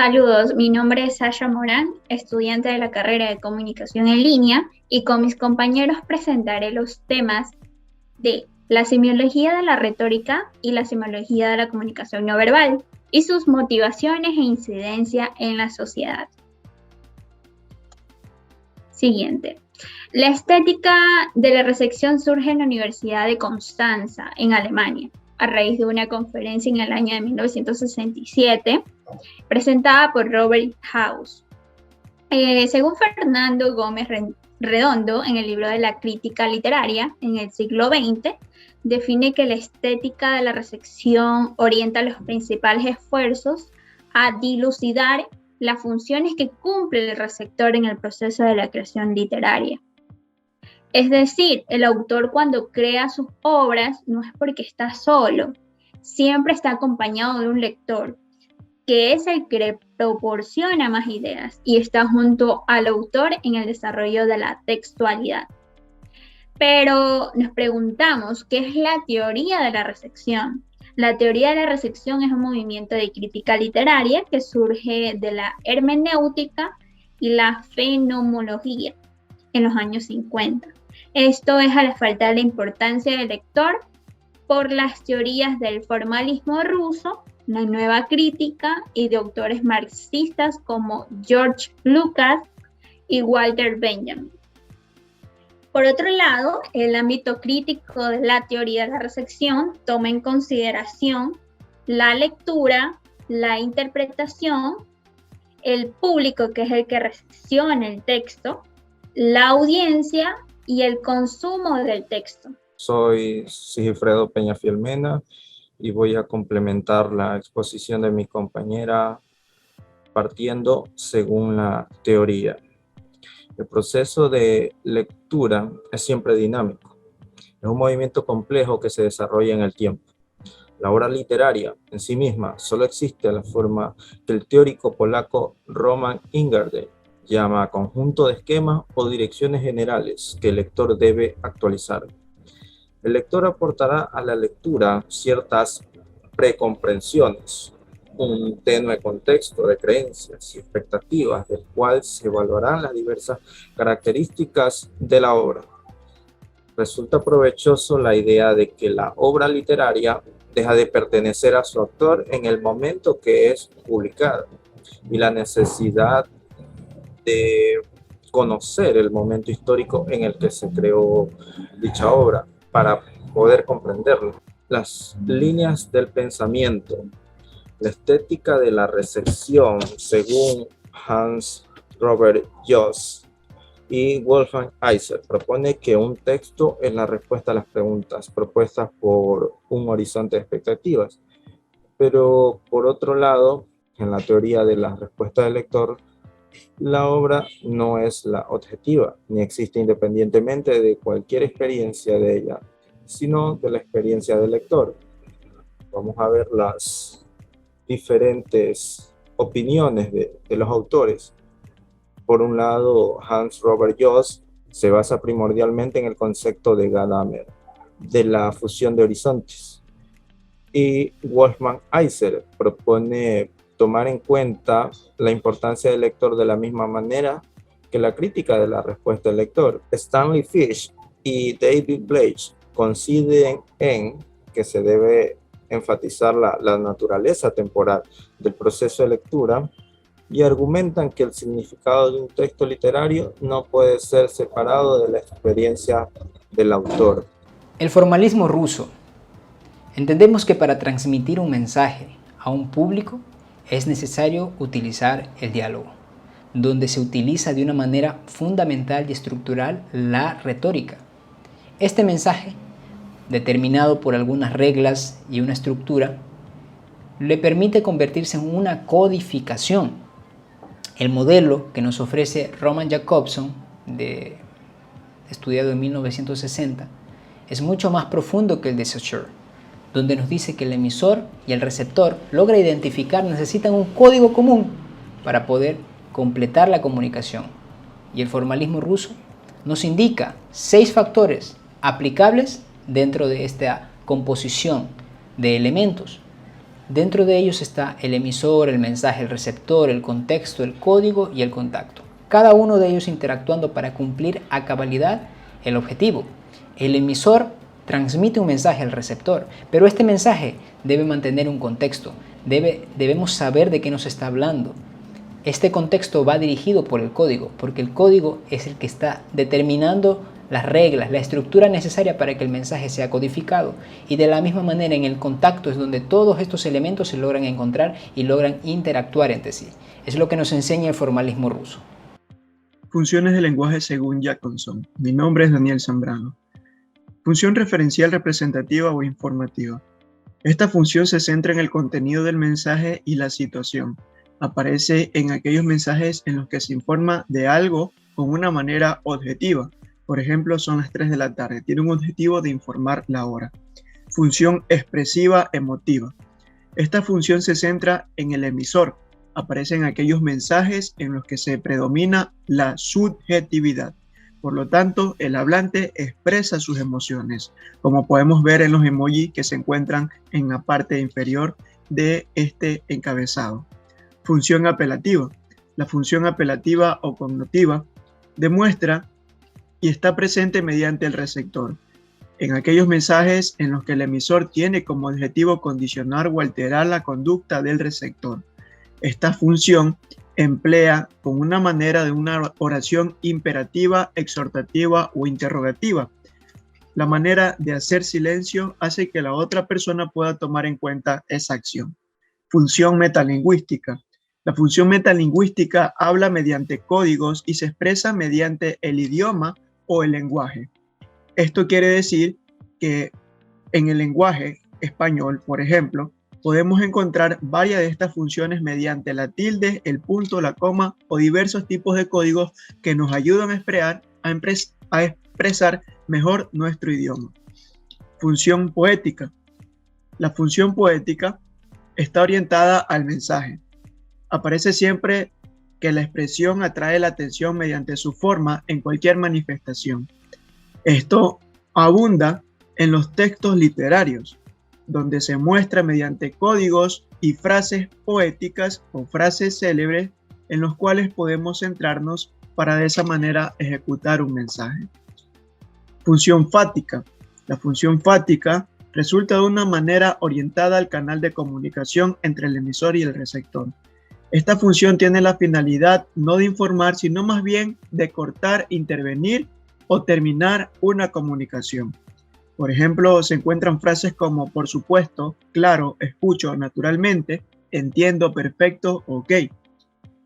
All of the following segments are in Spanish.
Saludos, mi nombre es Sasha Morán, estudiante de la carrera de Comunicación en Línea, y con mis compañeros presentaré los temas de la semiología de la retórica y la semiología de la comunicación no verbal, y sus motivaciones e incidencia en la sociedad. Siguiente. La estética de la recepción surge en la Universidad de Constanza, en Alemania, a raíz de una conferencia en el año de 1967, presentada por Robert Haus. Según Fernando Gómez Redondo, en el libro de la crítica literaria en el siglo XX, define que la estética de la recepción orienta los principales esfuerzos a dilucidar las funciones que cumple el receptor en el proceso de la creación literaria. Es decir, el autor cuando crea sus obras no es porque está solo, siempre está acompañado de un lector, que es el que le proporciona más ideas y está junto al autor en el desarrollo de la textualidad. Pero nos preguntamos, ¿qué es la teoría de la recepción? La teoría de la recepción es un movimiento de crítica literaria que surge de la hermenéutica y la fenomenología en los años 50. Esto es al faltar la importancia del lector por las teorías del formalismo ruso, la nueva crítica y de autores marxistas como George Lukács y Walter Benjamin. Por otro lado, el ámbito crítico de la teoría de la recepción toma en consideración la lectura, la interpretación, el público, que es el que recepciona el texto, la audiencia y el consumo del texto. Soy Sigifredo Peñafiel Mena y voy a complementar la exposición de mi compañera partiendo según la teoría. El proceso de lectura es siempre dinámico. Es un movimiento complejo que se desarrolla en el tiempo. La obra literaria en sí misma solo existe a la forma que el teórico polaco Roman Ingarden llama conjunto de esquemas o direcciones generales que el lector debe actualizar. El lector aportará a la lectura ciertas precomprensiones, un tenue contexto de creencias y expectativas del cual se evaluarán las diversas características de la obra. Resulta provechoso la idea de que la obra literaria deja de pertenecer a su autor en el momento que es publicada y la necesidad de conocer el momento histórico en el que se creó dicha obra para poder comprenderla. Las líneas del pensamiento, la estética de la recepción, según Hans Robert Joss y Wolfgang Iser, propone que un texto es la respuesta a las preguntas propuestas por un horizonte de expectativas. Pero por otro lado, en la teoría de la respuesta del lector, la obra no es la objetiva, ni existe independientemente de cualquier experiencia de ella, sino de la experiencia del lector. Vamos a ver las diferentes opiniones de los autores. Por un lado, Hans Robert Joss se basa primordialmente en el concepto de Gadamer, de la fusión de horizontes. Y Wolfgang Iser propone tomar en cuenta la importancia del lector de la misma manera que la crítica de la respuesta del lector. Stanley Fish y David Blake coinciden en que se debe enfatizar la naturaleza temporal del proceso de lectura y argumentan que el significado de un texto literario no puede ser separado de la experiencia del autor. El formalismo ruso. Entendemos que para transmitir un mensaje a un público es necesario utilizar el diálogo, donde se utiliza de una manera fundamental y estructural la retórica. Este mensaje, determinado por algunas reglas y una estructura, le permite convertirse en una codificación. El modelo que nos ofrece Roman Jakobson, estudiado en 1960, es mucho más profundo que el de Saussure, donde nos dice que el emisor y el receptor necesitan un código común para poder completar la comunicación. Y el formalismo ruso nos indica 6 factores aplicables dentro de esta composición de elementos. Dentro de ellos está el emisor, el mensaje, el receptor, el contexto, el código y el contacto. Cada uno de ellos interactuando para cumplir a cabalidad el objetivo. El emisor transmite un mensaje al receptor, pero este mensaje debe mantener un contexto. Debemos saber de qué nos está hablando. Este contexto va dirigido por el código, porque el código es el que está determinando las reglas, la estructura necesaria para que el mensaje sea codificado. Y de la misma manera en el contacto es donde todos estos elementos se logran encontrar y logran interactuar entre sí. Es lo que nos enseña el formalismo ruso. Funciones del lenguaje según Jacobson. Mi nombre es Daniel Zambrano. Función referencial representativa o informativa. Esta función se centra en el contenido del mensaje y la situación. Aparece en aquellos mensajes en los que se informa de algo con una manera objetiva. Por ejemplo, son las 3 de la tarde. Tiene un objetivo de informar la hora. Función expresiva emotiva. Esta función se centra en el emisor. Aparecen aquellos mensajes en los que se predomina la subjetividad. Por lo tanto, el hablante expresa sus emociones, como podemos ver en los emojis que se encuentran en la parte inferior de este encabezado. Función apelativa. La función apelativa o connotativa demuestra y está presente mediante el receptor, en aquellos mensajes en los que el emisor tiene como objetivo condicionar o alterar la conducta del receptor. Esta función emplea con una manera de una oración imperativa, exhortativa o interrogativa. La manera de hacer silencio hace que la otra persona pueda tomar en cuenta esa acción. Función metalingüística. La función metalingüística habla mediante códigos y se expresa mediante el idioma o el lenguaje. Esto quiere decir que en el lenguaje español, por ejemplo, podemos encontrar varias de estas funciones mediante la tilde, el punto, la coma o diversos tipos de códigos que nos ayudan a expresar mejor nuestro idioma. Función poética. La función poética está orientada al mensaje. Aparece siempre que la expresión atrae la atención mediante su forma en cualquier manifestación. Esto abunda en los textos literarios, donde se muestra mediante códigos y frases poéticas o frases célebres en los cuales podemos centrarnos para de esa manera ejecutar un mensaje. Función fática. La función fática resulta de una manera orientada al canal de comunicación entre el emisor y el receptor. Esta función tiene la finalidad no de informar, sino más bien de cortar, intervenir o terminar una comunicación. Por ejemplo, se encuentran frases como por supuesto, claro, escucho, naturalmente, entiendo, perfecto, ok.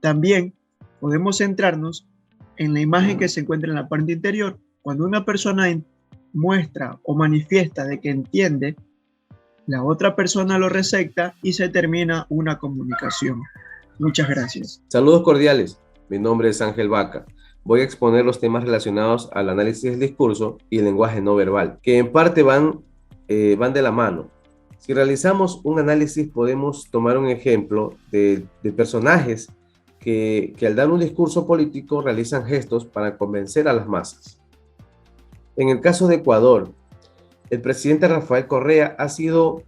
También podemos centrarnos en la imagen que se encuentra en la parte interior. Cuando una persona muestra o manifiesta de que entiende, la otra persona lo recepta y se termina una comunicación. Muchas gracias. Saludos cordiales. Mi nombre es Ángel Vaca. Voy a exponer los temas relacionados al análisis del discurso y el lenguaje no verbal, que en parte van de la mano. Si realizamos un análisis, podemos tomar un ejemplo de personajes que al dar un discurso político realizan gestos para convencer a las masas. En el caso de Ecuador, el presidente Rafael Correa ha sido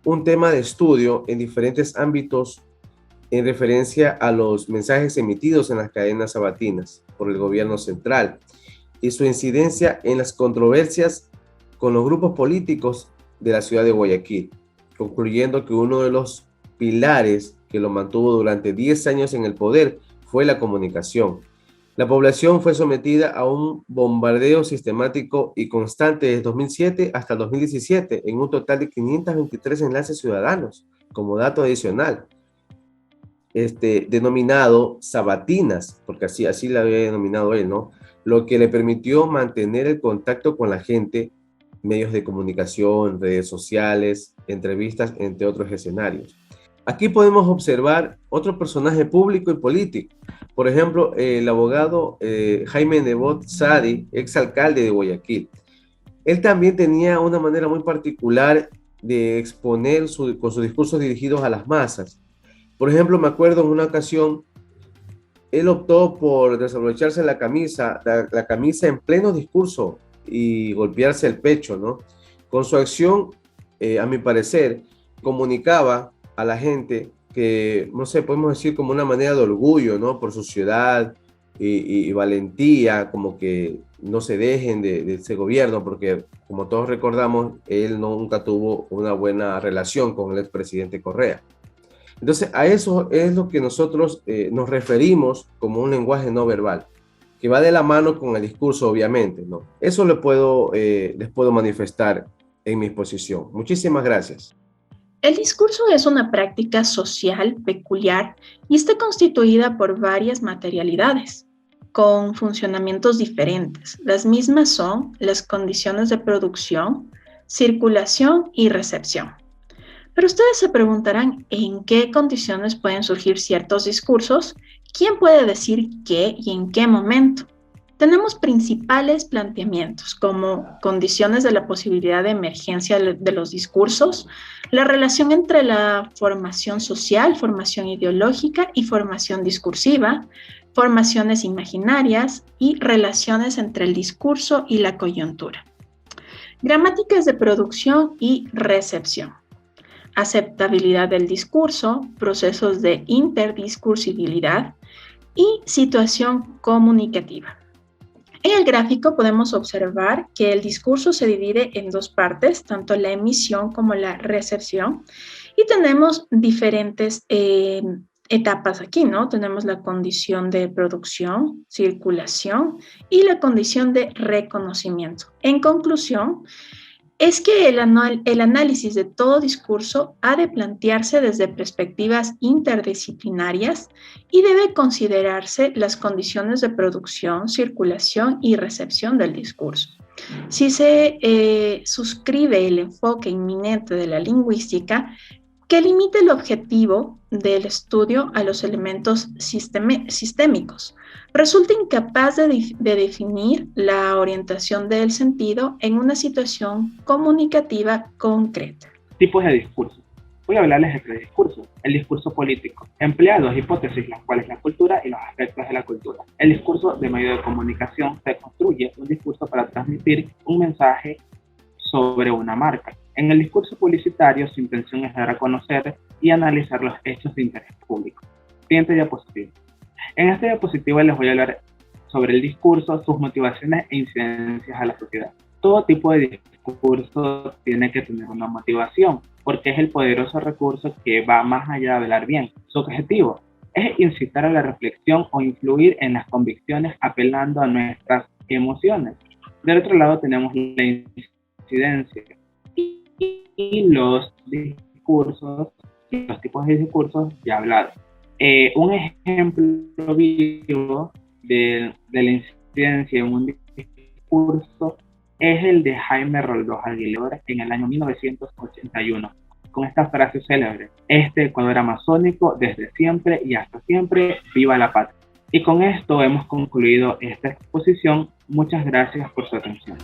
un tema de estudio en diferentes ámbitos en referencia a los mensajes emitidos en las cadenas sabatinas por el gobierno central y su incidencia en las controversias con los grupos políticos de la ciudad de Guayaquil, concluyendo que uno de los pilares que lo mantuvo durante 10 años en el poder fue la comunicación. La población fue sometida a un bombardeo sistemático y constante desde 2007 hasta el 2017 en un total de 523 enlaces ciudadanos, como dato adicional. Denominado sabatinas, porque así la había denominado él, ¿no? Lo que le permitió mantener el contacto con la gente, medios de comunicación, redes sociales, entrevistas, entre otros escenarios. Aquí podemos observar otro personaje público y político. Por ejemplo, el abogado Jaime Nebot Sadi, exalcalde de Guayaquil. Él también tenía una manera muy particular de exponer con sus discursos dirigidos a las masas. Por ejemplo, me acuerdo en una ocasión, él optó por desabrocharse la camisa en pleno discurso y golpearse el pecho, ¿no? Con su acción, a mi parecer, comunicaba a la gente que, no sé, podemos decir como una manera de orgullo, ¿no? Por su ciudad y valentía, como que no se dejen de ese gobierno, porque como todos recordamos, él nunca tuvo una buena relación con el expresidente Correa. Entonces, a eso es lo que nosotros nos referimos como un lenguaje no verbal, que va de la mano con el discurso, obviamente, ¿no? Eso les puedo manifestar en mi exposición. Muchísimas gracias. El discurso es una práctica social peculiar y está constituida por varias materialidades, con funcionamientos diferentes. Las mismas son las condiciones de producción, circulación y recepción. Pero ustedes se preguntarán en qué condiciones pueden surgir ciertos discursos, quién puede decir qué y en qué momento. Tenemos principales planteamientos como condiciones de la posibilidad de emergencia de los discursos, la relación entre la formación social, formación ideológica y formación discursiva, formaciones imaginarias y relaciones entre el discurso y la coyuntura. Gramáticas de producción y recepción. Aceptabilidad del discurso, procesos de interdiscursibilidad y situación comunicativa. En el gráfico podemos observar que el discurso se divide en dos partes, tanto la emisión como la recepción, y tenemos diferentes etapas aquí, ¿no? Tenemos la condición de producción, circulación y la condición de reconocimiento. En conclusión, es que el análisis de todo discurso ha de plantearse desde perspectivas interdisciplinarias y debe considerarse las condiciones de producción, circulación y recepción del discurso. Si se suscribe el enfoque inminente de la lingüística, que limite el objetivo del estudio a los elementos sistémicos, resulta incapaz de definir la orientación del sentido en una situación comunicativa concreta. Tipos de discurso. Voy a hablarles de tres discursos. El discurso político emplea dos hipótesis, las cuales la cultura y los aspectos de la cultura. El discurso de medio de comunicación se construye un discurso para transmitir un mensaje sobre una marca. En el discurso publicitario, su intención es dar a conocer y analizar los hechos de interés público. Siguiente diapositiva. En esta diapositiva les voy a hablar sobre el discurso, sus motivaciones e incidencias a la sociedad. Todo tipo de discurso tiene que tener una motivación, porque es el poderoso recurso que va más allá de hablar bien. Su objetivo es incitar a la reflexión o influir en las convicciones apelando a nuestras emociones. Del otro lado tenemos la incidencia y los discursos, los tipos de discursos ya hablados. Un ejemplo vivo de la incidencia en un discurso es el de Jaime Roldós Aguilera en el año 1981, con esta frase célebre: "Este Ecuador amazónico, desde siempre y hasta siempre, viva la patria". Y con esto hemos concluido esta exposición. Muchas gracias por su atención.